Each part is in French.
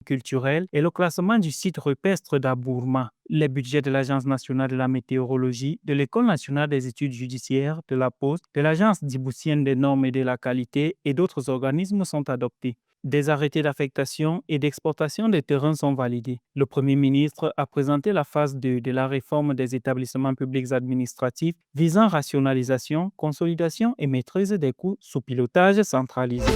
culturel et le classement du site rupestre d'Abourma. Les budgets de l'Agence nationale de la météorologie, de l'École nationale des études judiciaires, de la Poste, de l'Agence djiboutienne des normes et de la qualité et d'autres organismes sont adoptés. Des arrêtés d'affectation et d'exportation des terrains sont validés. Le Premier ministre a présenté la phase 2 de la réforme des établissements publics administratifs visant rationalisation, consolidation et maîtrise des coûts sous pilotage centralisé.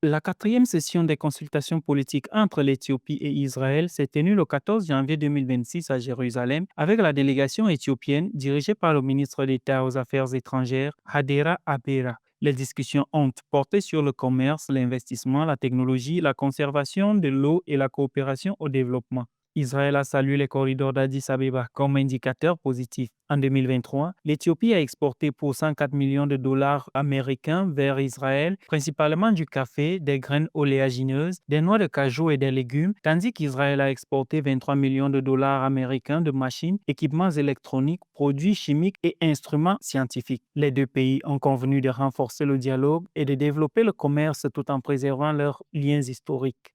La quatrième session des consultations politiques entre l'Éthiopie et Israël s'est tenue le 14 janvier 2026 à Jérusalem avec la délégation éthiopienne dirigée par le ministre d'État aux Affaires étrangères, Hadera Abera. Les discussions ont porté sur le commerce, l'investissement, la technologie, la conservation de l'eau et la coopération au développement. Israël a salué les corridors d'Addis Abeba comme indicateur positif. En 2023, l'Éthiopie a exporté pour 104 millions de dollars américains vers Israël, principalement du café, des graines oléagineuses, des noix de cajou et des légumes, tandis qu'Israël a exporté 23 millions de dollars américains de machines, équipements électroniques, produits chimiques et instruments scientifiques. Les deux pays ont convenu de renforcer le dialogue et de développer le commerce tout en préservant leurs liens historiques.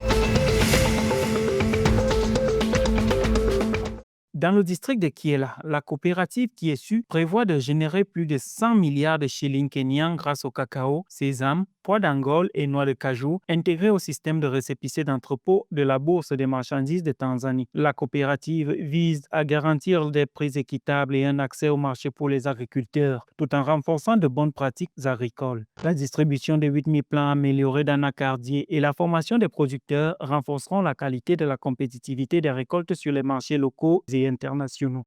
Dans le district de Kiela, la coopérative Kiesu prévoit de générer plus de 100 milliards de shillings kenyans grâce au cacao, sésame, pois d'Angola et noix de cajou intégrés au système de récépissé d'entrepôt de la Bourse des marchandises de Tanzanie. La coopérative vise à garantir des prix équitables et un accès au marché pour les agriculteurs, tout en renforçant de bonnes pratiques agricoles. La distribution de 8 000 plants améliorés d'anacardier et la formation des producteurs renforceront la qualité de la compétitivité des récoltes sur les marchés locaux et internationaux.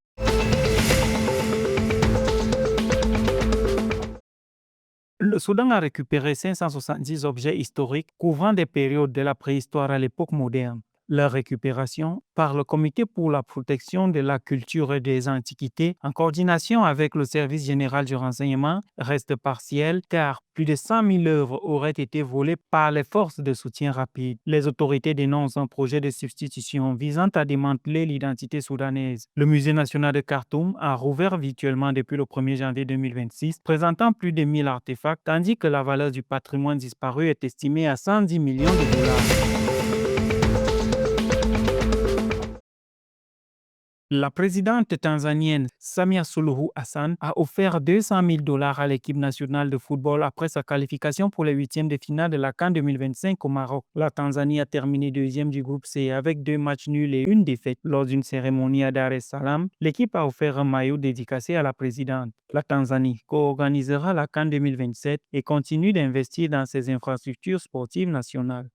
Le Soudan a récupéré 570 objets historiques couvrant des périodes de la préhistoire à l'époque moderne. Leur récupération par le Comité pour la protection de la culture et des antiquités, en coordination avec le Service général du renseignement, reste partielle car plus de 100 000 œuvres auraient été volées par les forces de soutien rapide. Les autorités dénoncent un projet de substitution visant à démanteler l'identité soudanaise. Le Musée national de Khartoum a rouvert virtuellement depuis le 1er janvier 2026, présentant plus de 1000 artefacts, tandis que la valeur du patrimoine disparu est estimée à 110 millions de dollars. La présidente tanzanienne Samia Suluhu Hassan a offert 200 000 dollars à l'équipe nationale de football après sa qualification pour les huitièmes de finale de la CAN 2025 au Maroc. La Tanzanie a terminé deuxième du groupe C avec 2 matchs nuls et une défaite. Lors d'une cérémonie à Dar es Salaam, l'équipe a offert un maillot dédicacé à la présidente. La Tanzanie co-organisera la CAN 2027 et continue d'investir dans ses infrastructures sportives nationales.